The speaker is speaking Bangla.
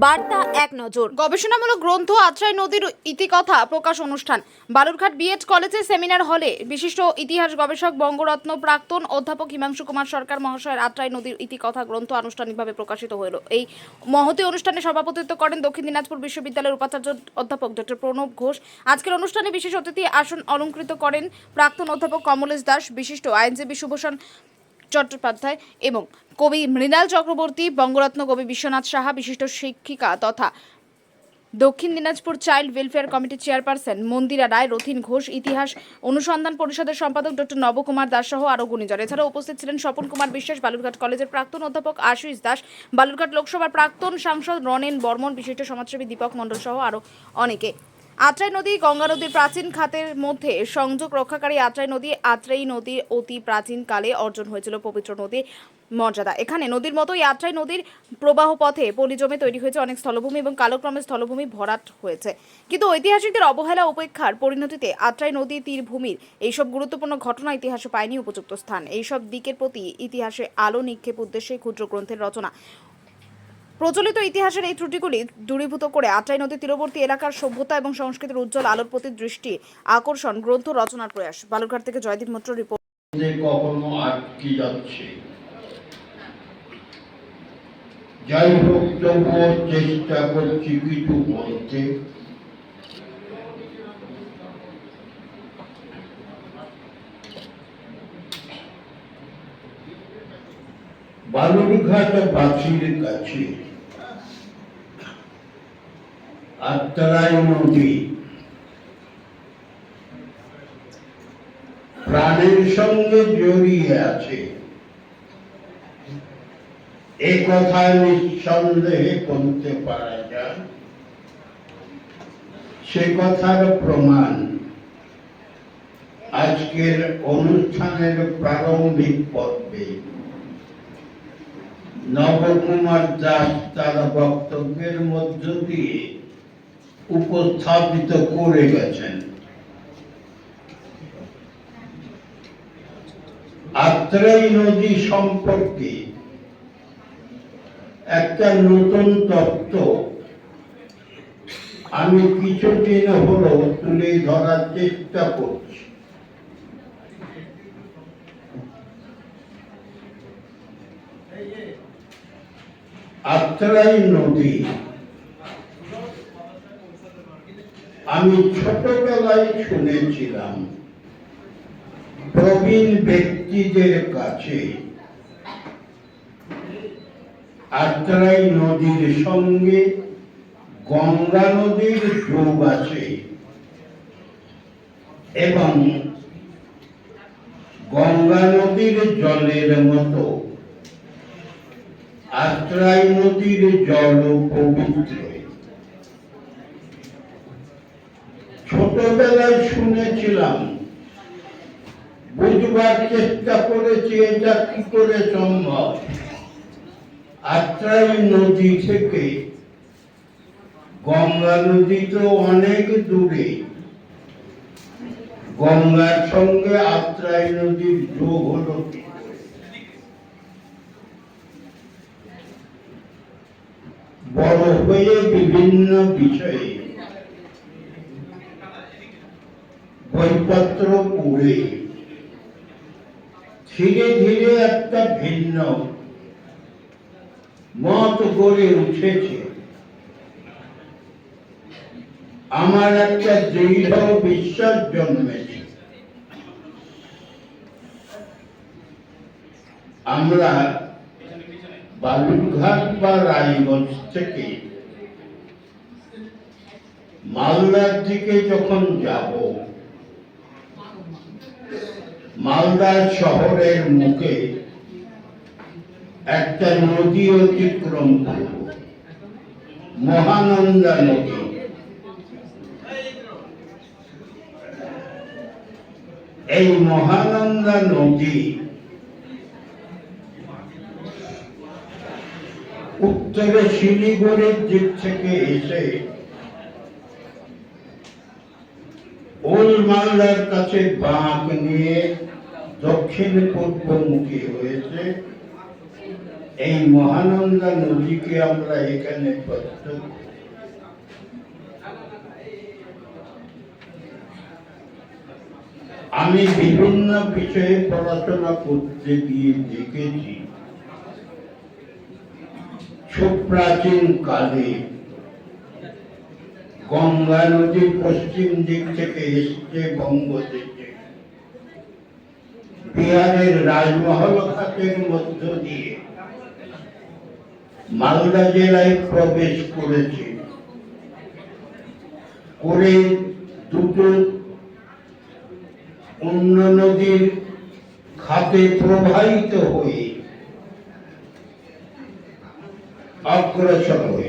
বার্তা এক নজর গবেষণামূলক গ্রন্থ আত্রাই নদীর ইতিকথা প্রকাশ অনুষ্ঠান বালুরঘাট বিএড কলেজে সেমিনার হলে বিশিষ্ট ইতিহাস গবেষক বঙ্গরত্ন প্রাক্তন অধ্যাপক হিমাংশু কুমার সরকার মহাশয়ের আত্রাই নদীর ইতিকথা গ্রন্থ আনুষ্ঠানিকভাবে প্রকাশিত হলো। এই মহতী অনুষ্ঠানে সভাপতিত্ব করেন দক্ষিণ দিনাজপুর বিশ্ববিদ্যালয়ের উপাচার্য অধ্যাপক ডক্টর প্রণব ঘোষ। আজকের অনুষ্ঠানে বিশেষ অতিথি আসন অলঙ্কৃত করেন প্রাক্তন অধ্যাপক কমলেশ দাস, বিশিষ্ট আইনজীবী শুভসন চট্টোপাধ্যায় এবং কবি মৃণাল চক্রবর্তী, বঙ্গরত্ন কবি বিশ্বনাথ সাহা, বিশিষ্ট শিক্ষিকা তথা দক্ষিণ দিনাজপুর চাইল্ড ওয়েলফেয়ার কমিটির চেয়ারপারসন মন্দিরা রায়, রথিন ঘোষ, ইতিহাস অনুসন্ধান পরিষদের সম্পাদক ডক্টর নবকুমার দাস সহ আরও গুণীজন। এছাড়াও উপস্থিত ছিলেন স্বপন কুমার বিশ্বাস, বালুরঘাট কলেজের প্রাক্তন অধ্যাপক আশিস দাস, বালুরঘাট লোকসভার প্রাক্তন সাংসদ রনেন বর্মন, বিশিষ্ট সমাজসেবী দীপক মণ্ডল সহ আরও অনেকে। আত্রাই নদী গঙ্গা নদীর প্রাচীন খাতের মধ্যে সংযোগ রক্ষাকারী আত্রাই নদী অতি প্রাচীন কালে অর্জন হয়েছিল পবিত্র নদী মর্যাদা। এখানে নদীর মতোই আত্রাই নদীর প্রবাহ পথে পলি জমে তৈরি হয়েছে অনেক স্থলভূমি এবং কালক্রমে স্থলভূমি ভরাট হয়েছে, কিন্তু ঐতিহাসিকদের অবহেলা উপেক্ষার পরিণতিতে আত্রাই নদী তীরভূমির এইসব গুরুত্বপূর্ণ ঘটনা ইতিহাসে পায়নি উপযুক্ত স্থান। এইসব দিকের প্রতি ইতিহাসে আলো নিক্ষেপ উদ্দেশ্যে ক্ষুদ্র গ্রন্থের রচনা। প্রচলিত ইতিহাসের এই ত্রুটিগুলি দূরীভূত করে আত্রাই নদীর তীরবর্তী এলাকার সভ্যতা এবং সংস্কৃতির উজ্জ্বল আলোর প্রতি দৃষ্টি আকর্ষণ গ্রন্থ রচনার প্রয়াস। বালুরঘাট থেকে জয়দীপ মৈত্র রিপোর্ট। কখনো আটকে যাচ্ছে, যাই হোক তবুও চেষ্টা করছি কিছু বলতে। বালুরঘাট বাসীর কাছে আত্রাই নদী প্রাণের সঙ্গে জড়িয়ে আছে, এ কথা নিঃসন্দেহে বলতে পারা যায়। সে কথার প্রমাণ আজকের অনুষ্ঠানের প্রারম্ভিক পর্বে নবকুমার দাস তার বক্তব্যের মধ্য দিয়ে উপস্থাপিত করে গেছেন। আত্রাই নদী সম্পর্কে একটা নতুন তত্ত্ব আমি কিছুদিন হলো তুলে ধরার চেষ্টা করছি। আত্রাই নদী আমি ছোটবেলায় শুনেছিলাম প্রবীণ ব্যক্তিদের কাছে আত্রাই নদীর সঙ্গে গঙ্গা নদীর যোগ আছে এবং গঙ্গা নদীর জলের মতো আত্রাই নদীর জল পবিত্র। ছোটবেলায় শুনেছিলাম, বুঝবার চেষ্টা করেছি এটা কি করে সম্ভব। আত্রাই নদী থেকে গঙ্গা নদী তো অনেক দূরে, গঙ্গার সঙ্গে আত্রাই নদীর যোগ হলো কি? বড় হয়ে বিভিন্ন বিষয়ে বইপত্র পড়ে ধীরে ধীরে একটা ভিন্ন মত গড়ে উঠেছে। আমার একটা দৃঢ় বিশ্বাস জন্মেছে, আমরা বালুরঘাট বা রায়গঞ্জ থেকে মালদার দিকে যখন যাব, মালদা শহরের মুখে একটা নদী অতিক্রম করব, মহানন্দা নদী। এই মহানন্দা নদী উত্তরে শিলিগুড়ির দিক থেকে এসে ওল্ড মালদার কাছে বাঁক নিয়ে দক্ষিণ পূর্বমুখী হয়েছে এই মহানন্দা নদীকে আমরা এখানে প্রত্যক্ষ আমি বিভিন্ন বিষয়ে পড়াশোনা করতে গিয়ে দেখেছি সুপ্রাচীন কালে গঙ্গা নদী পশ্চিম দিক থেকে এসছে বঙ্গদেশে, বিহারের রাজমহল ঘাটের মধ্য দিয়ে মালদা জেলায় প্রবেশ করেছে, করে দুটো অন্য নদীর খাতে প্রবাহিত হয়ে অগ্রসর হয়েছে।